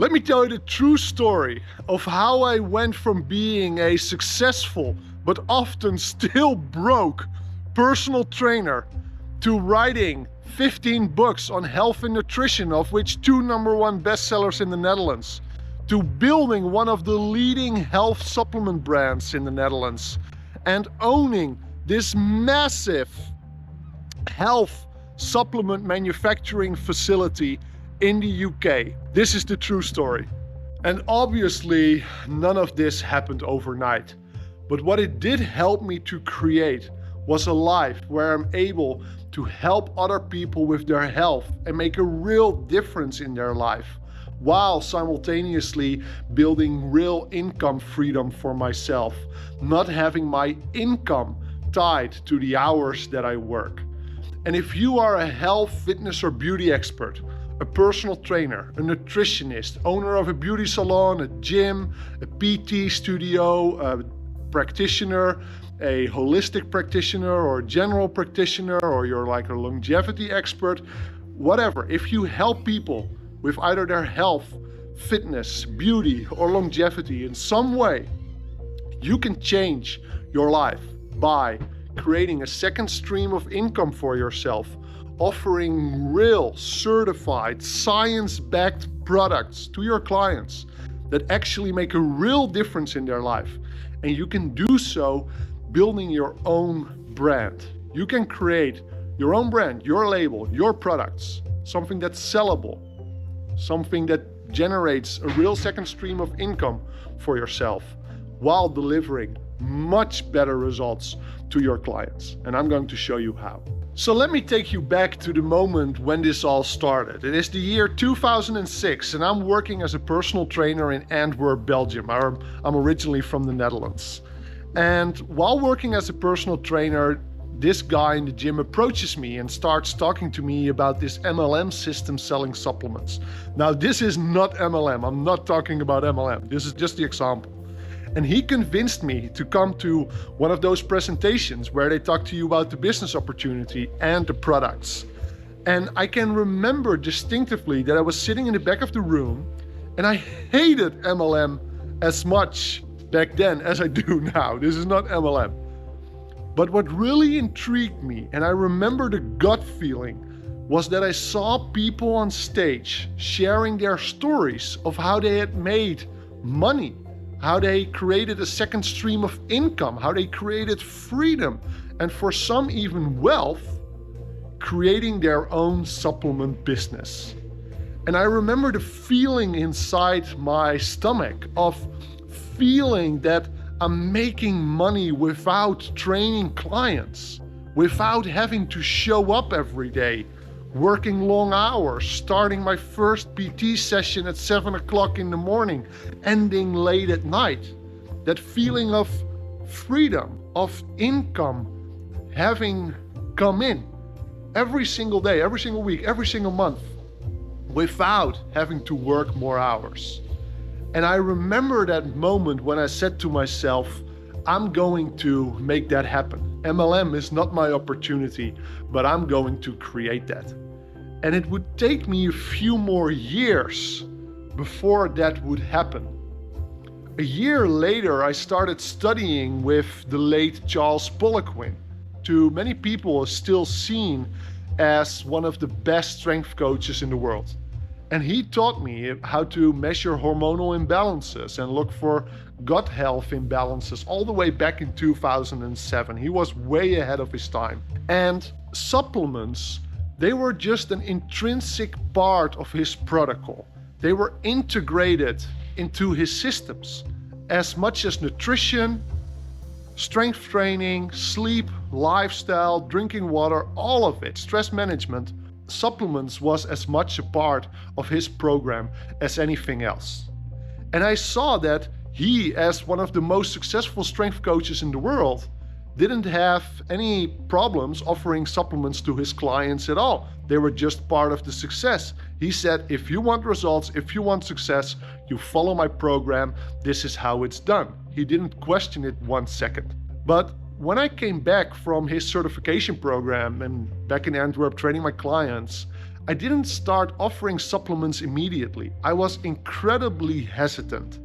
Let me tell you the true story of how I went from being a successful but often still broke personal trainer to writing 15 books on health and nutrition, of which 2 #1 bestsellers in the Netherlands, to building one of the leading health supplement brands in the Netherlands and owning this massive health supplement manufacturing facility in the UK. This is the true story. And obviously, none of this happened overnight. But what it did help me to create was a life where I'm able to help other people with their health and make a real difference in their life, while simultaneously building real income freedom for myself, not having my income tied to the hours that I work. And if you are a health, fitness, or beauty expert, a personal trainer, a nutritionist, owner of a beauty salon, a gym, a PT studio, a practitioner, a holistic practitioner or a general practitioner, or you're like a longevity expert, whatever. If you help people with either their health, fitness, beauty, or longevity in some way, you can change your life by creating a second stream of income for yourself, offering real, certified, science-backed products to your clients that actually make a real difference in their life. And you can do so building your own brand. You can create your own brand, your label, your products, something that's sellable, something that generates a real second stream of income for yourself while delivering much better results to your clients. And I'm going to show you how. So let me take you back to the moment when this all started. It is the year 2006 and I'm working as a personal trainer in Antwerp, Belgium. I'm originally from the Netherlands. And while working as a personal trainer, this guy in the gym approaches me and starts talking to me about this MLM system selling supplements. Now, this is not MLM. I'm not talking about MLM. This is just the example. And he convinced me to come to one of those presentations where they talk to you about the business opportunity and the products. And I can remember distinctively that I was sitting in the back of the room and I hated MLM as much back then as I do now. This is not MLM. But what really intrigued me, and I remember the gut feeling, was that I saw people on stage sharing their stories of how they had made money, how they created a second stream of income, how they created freedom, and for some even wealth, creating their own supplement business. And I remember the feeling inside my stomach of feeling that I'm making money without training clients, without having to show up every day, working long hours, starting my first PT session at 7 o'clock in the morning, ending late at night. That feeling of freedom, of income, having come in every single day, every single week, every single month, without having to work more hours. And I remember that moment when I said to myself, I'm going to make that happen. MLM is not my opportunity, but I'm going to create that. And it would take me a few more years before that would happen. A year later, I started studying with the late Charles Poliquin. To many people, is still seen as one of the best strength coaches in the world. And he taught me how to measure hormonal imbalances and look for gut health imbalances all the way back in 2007. He was way ahead of his time. And supplements, they were just an intrinsic part of his protocol. They were integrated into his systems as much as nutrition, strength training, sleep, lifestyle, drinking water, all of it, stress management. Supplements was as much a part of his program as anything else. And I saw that he, as one of the most successful strength coaches in the world, didn't have any problems offering supplements to his clients at all. They were just part of the success. He said, if you want results, if you want success, you follow my program. This is how it's done. He didn't question it 1 second. But when I came back from his certification program and back in Antwerp training my clients, I didn't start offering supplements immediately. I was incredibly hesitant.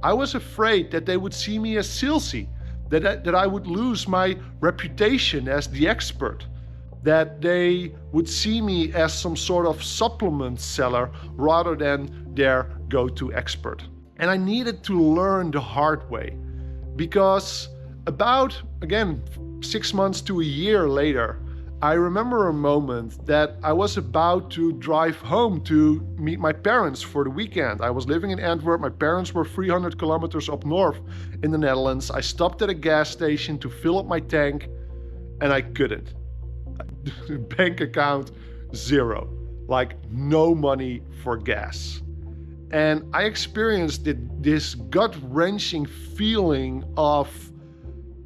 I was afraid that they would see me as salesy, that I would lose my reputation as the expert, that they would see me as some sort of supplement seller rather than their go-to expert. And I needed to learn the hard way, because about, again, 6 months to a year later, I remember a moment that I was about to drive home to meet my parents for the weekend. I was living in Antwerp. My parents were 300 kilometers up north in the Netherlands. I stopped at a gas station to fill up my tank, and I couldn't. Bank account, zero. Like no money for gas. And I experienced this gut-wrenching feeling of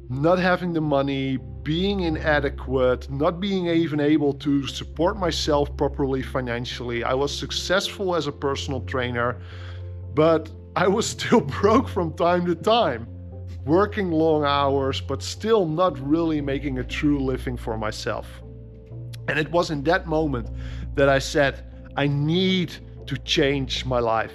not having the money, being inadequate, not being even able to support myself properly financially. I was successful as a personal trainer, but I was still broke from time to time, working long hours, but still not really making a true living for myself. And it was in that moment that I said, I need to change my life.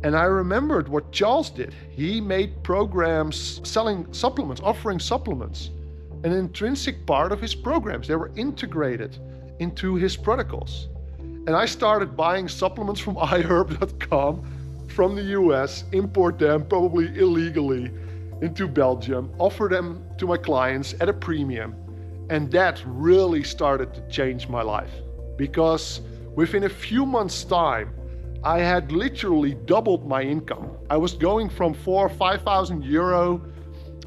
And I remembered what Charles did. He made programs selling supplements, offering supplements, an intrinsic part of his programs. They were integrated into his protocols. And I started buying supplements from iherb.com from the US, import them probably illegally into Belgium, offer them to my clients at a premium. And that really started to change my life, because within a few months' time, I had literally doubled my income. I was going from 4,000 or 5,000 euro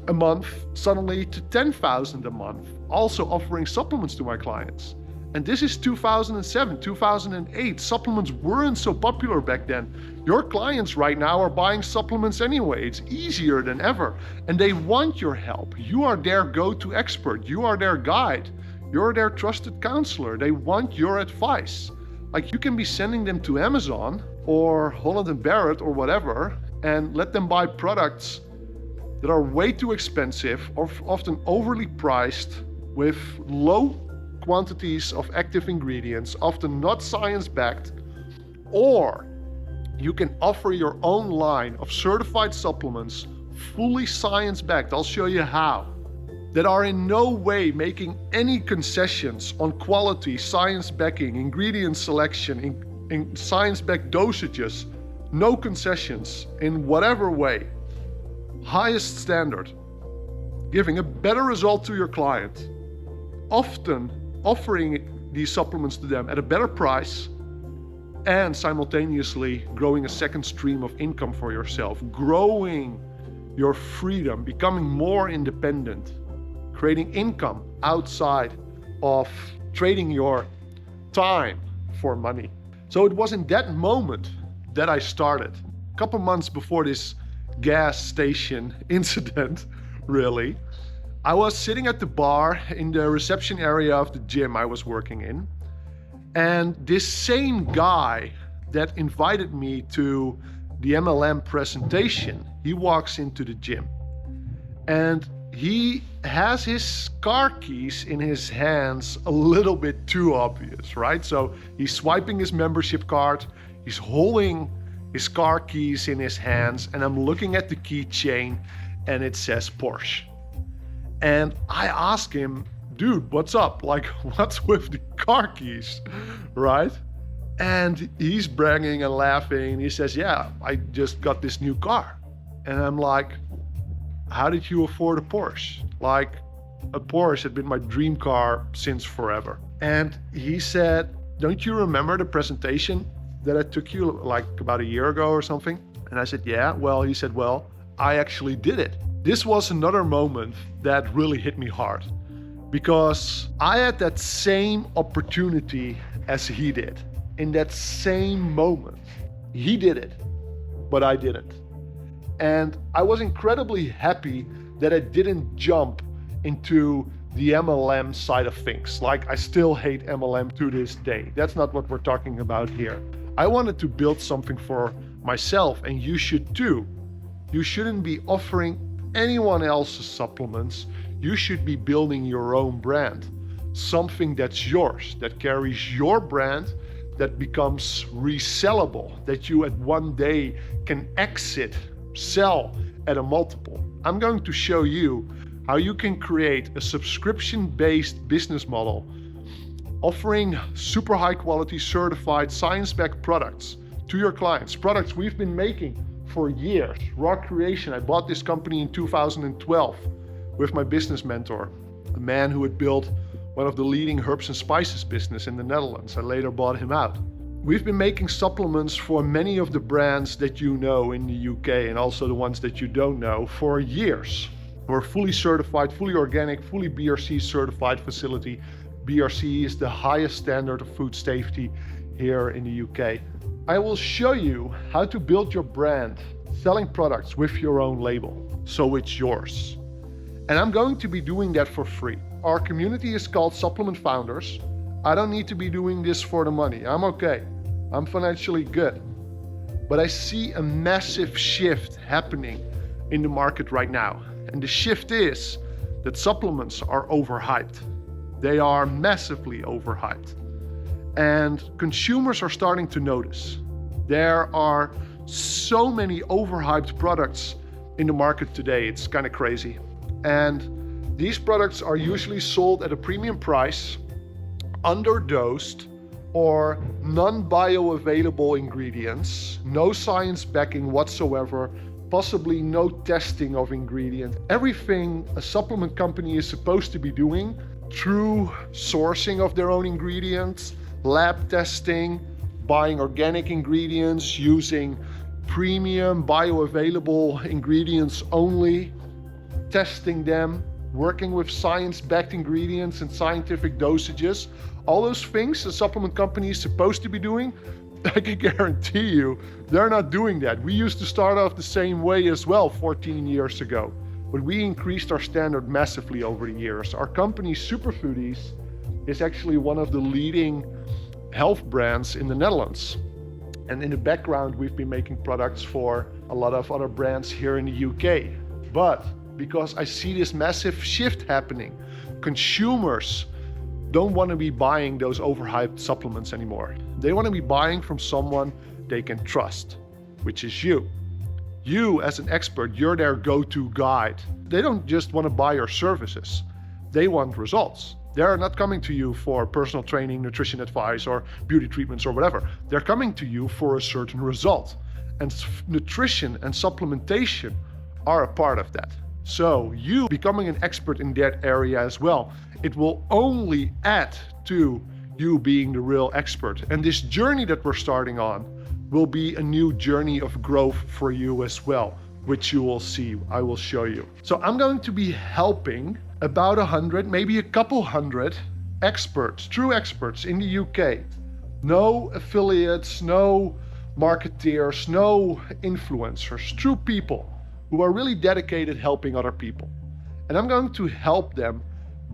a month suddenly to 10,000 a month, also offering supplements to my clients. And this is 2007, 2008. Supplements weren't so popular back then. Your clients right now are buying supplements anyway. It's easier than ever. And they want your help. You are their go-to expert. You are their guide. You're their trusted counselor. They want your advice. Like, you can be sending them to Amazon or Holland & Barrett or whatever and let them buy products that are way too expensive or often overly priced with low quantities of active ingredients, often not science-backed. Or you can offer your own line of certified supplements, fully science-backed, I'll show you how, that are in no way making any concessions on quality, science backing, ingredient selection, in science-backed dosages, no concessions in whatever way. Highest standard, giving a better result to your client, often offering these supplements to them at a better price, and simultaneously growing a second stream of income for yourself, growing your freedom, becoming more independent, creating income outside of trading your time for money. So it was in that moment that I started. A couple months before this gas station incident, really. I was sitting at the bar in the reception area of the gym I was working in. And this same guy that invited me to the MLM presentation, he walks into the gym. And he has his car keys in his hands a little bit too obvious, right? So he's swiping his membership card, he's holding his car keys in his hands, and I'm looking at the keychain and it says Porsche. And I ask him, dude, what's up? Like, what's with the car keys, right? And he's bragging and laughing. He says, yeah, I just got this new car. And I'm like, how did you afford a Porsche? Like, a Porsche had been my dream car since forever. And he said, don't you remember the presentation that I took you like about a year ago or something? And I said, yeah. Well, he said, well, I actually did it. This was another moment that really hit me hard, because I had that same opportunity as he did. In that same moment, he did it, but I didn't. And I was incredibly happy that I didn't jump into the MLM side of things. Like, I still hate MLM to this day. That's not what we're talking about here. I wanted to build something for myself, and you should too. You shouldn't be offering anyone else's supplements. You should be building your own brand. Something that's yours, that carries your brand, that becomes resellable, that you at one day can exit, sell at a multiple. I'm going to show you how you can create a subscription-based business model offering super high quality certified science-backed products to your clients, products we've been making for years. Raw Creation, I bought this company in 2012 with my business mentor, a man who had built one of the leading herbs and spices business in the Netherlands. I later bought him out. We've been making supplements for many of the brands that you know in the UK and also the ones that you don't know for years. We're fully certified, fully organic, fully BRC certified facility. BRC is the highest standard of food safety here in the UK. I will show you how to build your brand selling products with your own label, so it's yours. And I'm going to be doing that for free. Our community is called Supplement Founders. I don't need to be doing this for the money. I'm okay. I'm financially good. But I see a massive shift happening in the market right now. And the shift is that supplements are overhyped. They are massively overhyped. And consumers are starting to notice. There are so many overhyped products in the market today. It's kind of crazy. And these products are usually sold at a premium price, underdosed, or non-bioavailable ingredients, no science backing whatsoever, possibly no testing of ingredients. Everything a supplement company is supposed to be doing through sourcing of their own ingredients, lab testing, buying organic ingredients, using premium bioavailable ingredients only, testing them, working with science-backed ingredients and scientific dosages. All those things a supplement company is supposed to be doing, I can guarantee you, they're not doing that. We used to start off the same way as well 14 years ago, but we increased our standard massively over the years. Our company, Superfoodies, is actually one of the leading health brands in the Netherlands. And in the background, we've been making products for a lot of other brands here in the UK. But because I see this massive shift happening, consumers don't want to be buying those overhyped supplements anymore. They want to be buying from someone they can trust, which is you. You as an expert, you're their go-to guide. They don't just want to buy your services. They want results. They're not coming to you for personal training, nutrition advice, or beauty treatments or whatever. They're coming to you for a certain result. And nutrition and supplementation are a part of that. So you becoming an expert in that area as well, it will only add to you being the real expert. And this journey that we're starting on will be a new journey of growth for you as well, which you will see. I will show you. So I'm going to be helping about 100, maybe a couple hundred experts, true experts in the UK. No affiliates, no marketeers, no influencers, true people who are really dedicated helping other people. And I'm going to help them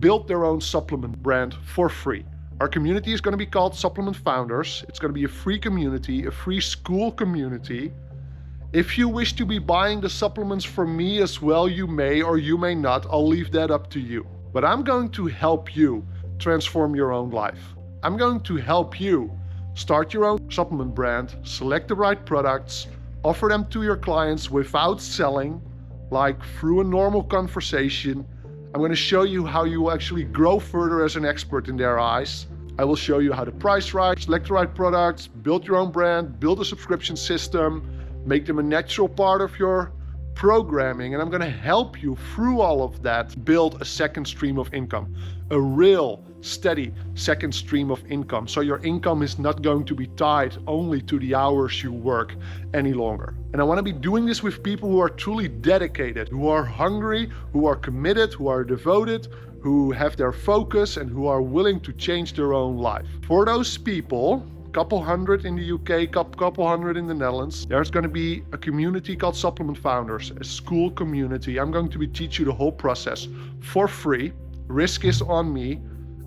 build their own supplement brand for free. Our community is going to be called Supplement Founders. It's going to be a free community, a free school community. If you wish to be buying the supplements from me as well, you may or you may not. I'll leave that up to you. But I'm going to help you transform your own life. I'm going to help you start your own supplement brand, select the right products, offer them to your clients without selling, like through a normal conversation. I'm going to show you how you will actually grow further as an expert in their eyes. I will show you how to price right, select the right products, build your own brand, build a subscription system, make them a natural part of your programming. And I'm going to help you through all of that build a second stream of income, a real steady second stream of income. So your income is not going to be tied only to the hours you work any longer. And I want to be doing this with people who are truly dedicated, who are hungry, who are committed, who are devoted, who have their focus and who are willing to change their own life. For those people, couple hundred in the UK, couple hundred in the Netherlands, there's going to be a community called Supplement Founders, a school community. I'm going to teach you the whole process for free. Risk is on me.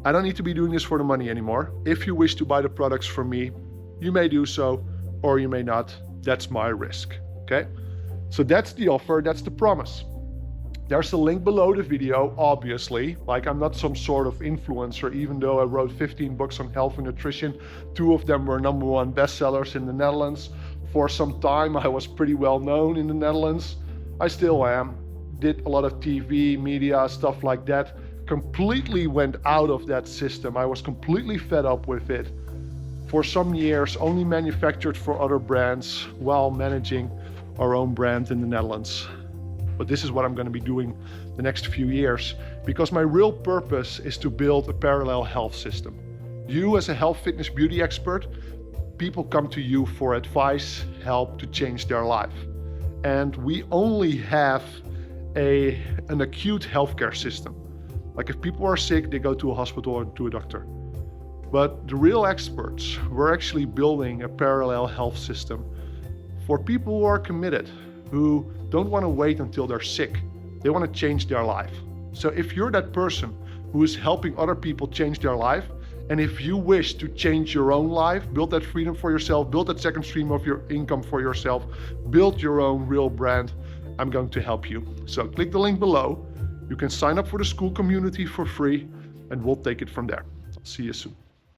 I don't need to be doing this for the money anymore. If you wish to buy the products from me, you may do so or you may not. That's my risk, okay? So that's the offer, that's the promise. There's a link below the video, obviously. Like, I'm not some sort of influencer, even though I wrote 15 books on health and nutrition. 2 of them were #1 bestsellers in the Netherlands. For some time, I was pretty well known in the Netherlands. I still am. Did a lot of TV, media, stuff like that. Completely went out of that system. I was completely fed up with it. For some years, only manufactured for other brands while managing our own brand in the Netherlands. But this is what I'm going to be doing the next few years, because my real purpose is to build a parallel health system. You, as a health, fitness, beauty expert, people come to you for advice, help to change their life. And we only have an acute healthcare system. Like, if people are sick, they go to a hospital or to a doctor. But the real experts, we're actually building a parallel health system for people who are committed, who don't want to wait until they're sick. They want to change their life. So if you're that person who is helping other people change their life, and if you wish to change your own life, build that freedom for yourself, build that second stream of your income for yourself, build your own real brand, I'm going to help you. So click the link below. You can sign up for the school community for free, and we'll take it from there. See you soon.